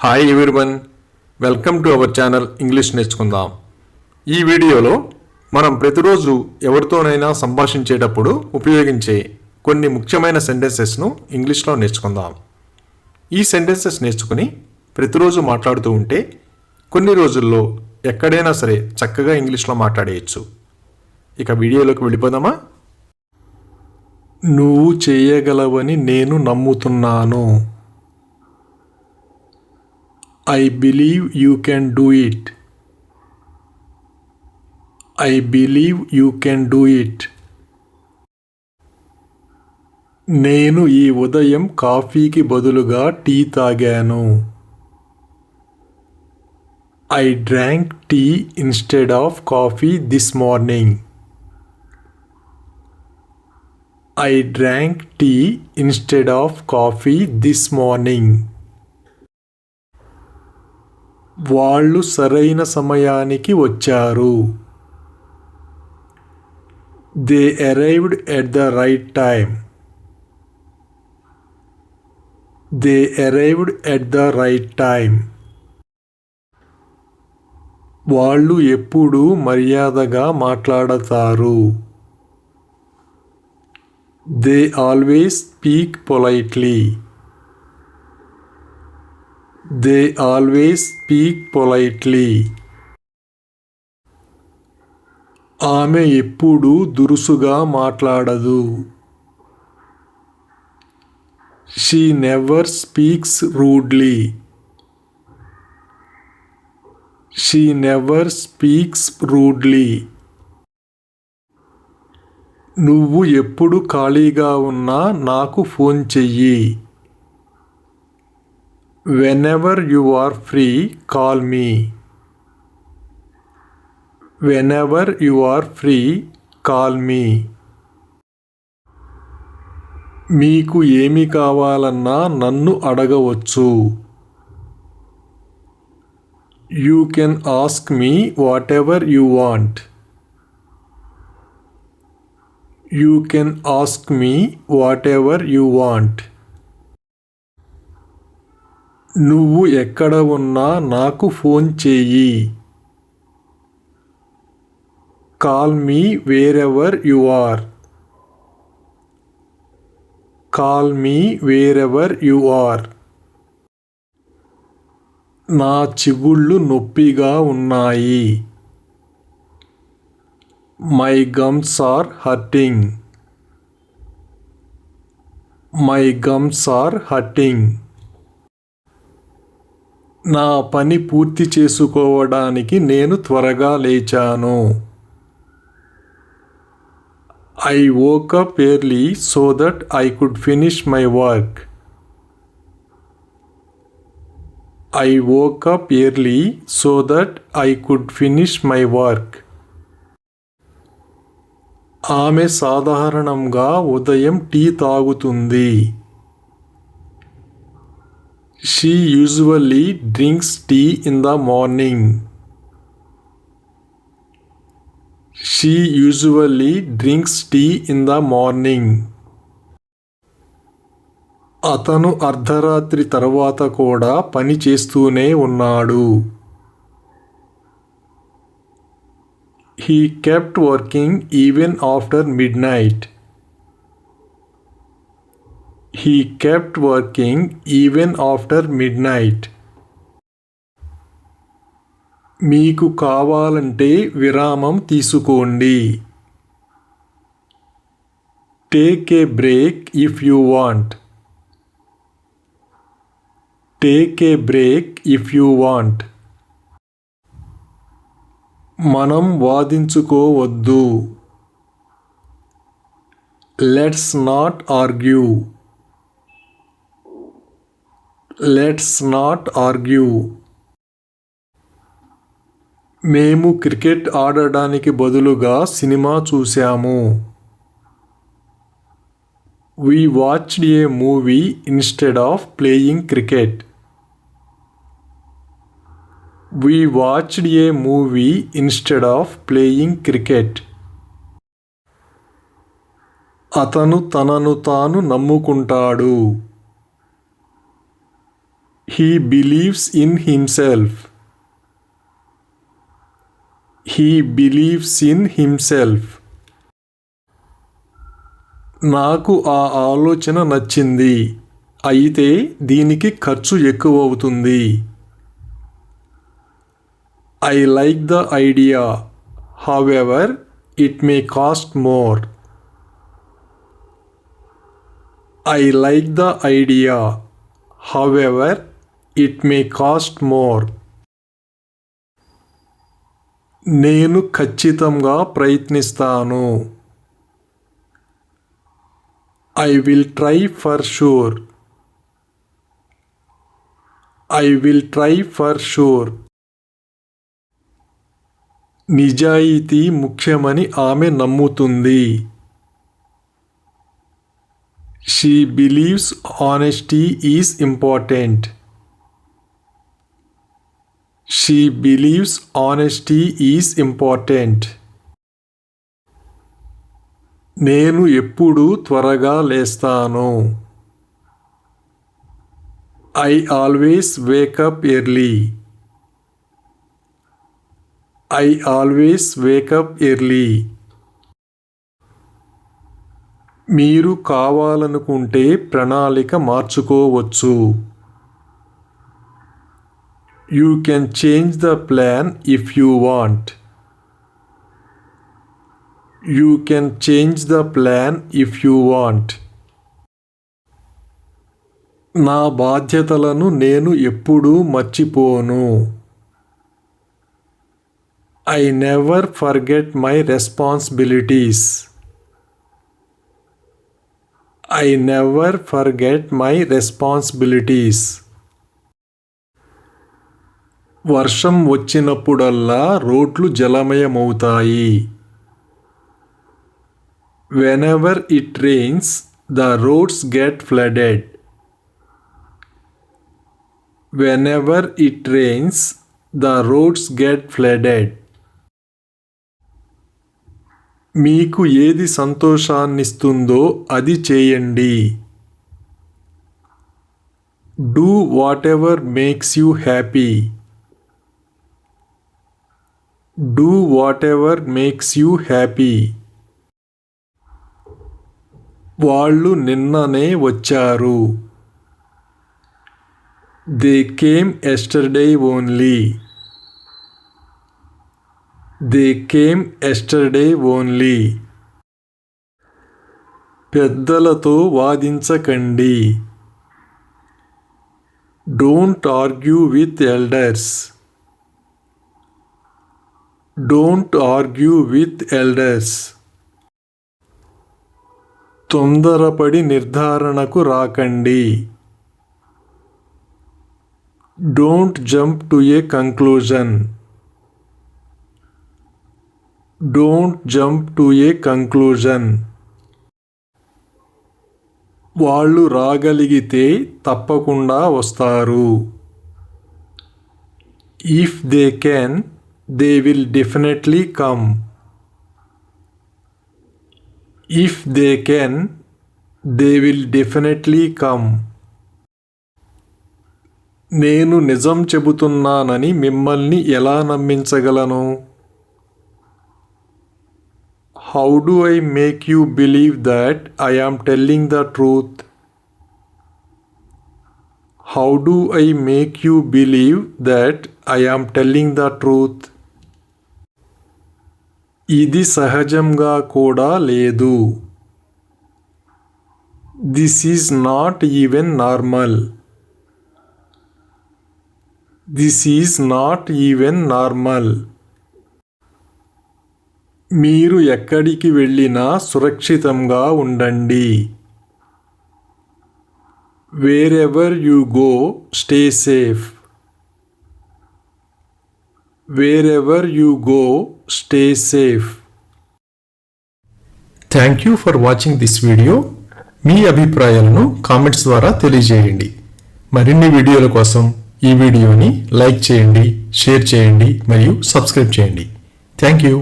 Hi everyone, welcome to our channel English నేర్చుకుందాం. ఈ వీడియోలో మనం ప్రతిరోజు ఎవరితోనైనా సంభాషించేటప్పుడు ఉపయోగించే కొన్ని ముఖ్యమైన సెంటెన్సెస్ను ఇంగ్లీష్లో నేర్చుకుందాం. ఈ సెంటెన్సెస్ నేర్చుకుని ప్రతిరోజు మాట్లాడుతూ ఉంటే కొన్ని రోజుల్లో ఎక్కడైనా సరే చక్కగా ఇంగ్లీష్లో మాట్లాడేయచ్చు. ఇక వీడియోలోకి వెళ్ళిపోదామా? నువ్వు చేయగలవని నేను నమ్ముతున్నాను. I believe you can do it. I believe you can do it. నేను ఈ ఉదయం కాఫీకి బదులుగా టీ తాగాను. I drank tea instead of coffee this morning. I drank tea instead of coffee this morning. వాళ్ళు సరైన సమయానికి వచ్చారు. They arrived at the right time. They arrived at the right time. వాళ్ళు ఎప్పుడూ మర్యాదగా మాట్లాడతారు. They always speak politely. They always speak politely. ఆమె ఎప్పుడూ దురుసుగా మాట్లాడదు. She never speaks rudely. She never speaks rudely. నువ్వు ఎప్పుడు ఖాళీగా ఉన్నా నాకు ఫోన్ చెయ్యి. Whenever you are free, call me. Whenever you are free, call me. మీకు ఏమి కావాలన్నా నన్ను అడగవచ్చు. You can ask me whatever you want. You can ask me whatever you want. నువ్వు ఎక్కడ ఉన్నా నాకు ఫోన్ చెయ్యి. Call me wherever you are. Call me wherever you are. నా చిగుళ్ళు నొప్పిగా ఉన్నాయి. My gums are hurting. My gums are hurting. నా పని పూర్తి చేసుకోవడానికి నేను త్వరగా లేచాను. I woke up early so that I could finish my work. I woke up early so that I could finish my work. ఆమె సాధారణంగా ఉదయం టీ తాగుతుంది. She usually drinks tea in the morning. She usually drinks tea in the morning. అతను అర్ధరాత్రి తర్వాత కూడా పని చేస్తూనే ఉన్నాడు. He kept working even after midnight. He kept working even after midnight. మీకు కావాలంటే విరామం తీసుకోండి. Take a break if you want. Take a break if you want. మనం వాదించుకోవద్దు. Let's not argue. Let's not argue. మేము క్రికెట్ ఆడడానికి బదులుగా cinema చూశాము. We watched a movie instead of playing cricket. We watched a movie instead of playing cricket. అతను తనను తాను నమ్ముకుంటాడు. He believes in himself. He believes in himself. నాకు ఆ ఆలోచన నచ్చింది, అయితే దీనికి ఖర్చు ఎక్కువ అవుతుంది. I like the idea, however, it may cost more. I like the idea, however, it may cost more. నేను ఖచ్చితంగా ప్రయత్నిస్తాను. I will try for sure. I will try for sure. నిజాయితీ ముఖ్యమని ఆమె నమ్ముతుంది. She believes honesty is important. She believes honesty is important. నేను ఎప్పుడూ త్వరగా లేస్తాను. I always wake up early. I always wake up early. మీరు కావాలనుకుంటే ప్రణాళిక మార్చుకోవచ్చు. You can change the plan if you want. You can change the plan if you want. నా బాధ్యతలను నేను ఎప్పుడూ మర్చిపోను. I never forget my responsibilities. I never forget my responsibilities. వర్షం వచ్చినప్పుడల్లా రోడ్లు జలమయమవుతాయి. Whenever it rains, the roads get flooded. Whenever it rains, the roads get flooded. మీకు ఏది సంతోషాన్నిస్తుందో అది చేయండి. Do whatever makes you happy. Do whatever makes you happy. వాళ్ళు నిన్ననే వచ్చారు. They came yesterday only. They came yesterday only. పెద్దలతో వాదించకండి. Don't argue with elders. Don't argue with elders. తొందరపడి నిర్ధారణకు రాకండి. Don't jump to a conclusion. Don't jump to a conclusion. వాళ్ళు రాగలిగితే తప్పకుండా వస్తారు. If they can, they will definitely come. If they can, they will definitely come. నేను నిజం చెబుతున్నానని మిమ్మల్ని ఎలా నమ్మించగలను? How do I make you believe that I am telling the truth? How do I make you believe that I am telling the truth? ఇది సహజంగా కూడా లేదు. This is not even normal. This is not even normal. మీరు ఎక్కడికి వెళ్ళినా సురక్షితంగా ఉండండి. Wherever you go, stay safe. Wherever you go, stay safe. Thank you for watching this video. మీ అభిప్రాయాలను కామెంట్స్ ద్వారా తెలియజేయండి. మరిన్ని వీడియోల కోసం ఈ వీడియోని లైక్ చేయండి, షేర్ చేయండి మరియు సబ్స్క్రైబ్ చేయండి. Thank you.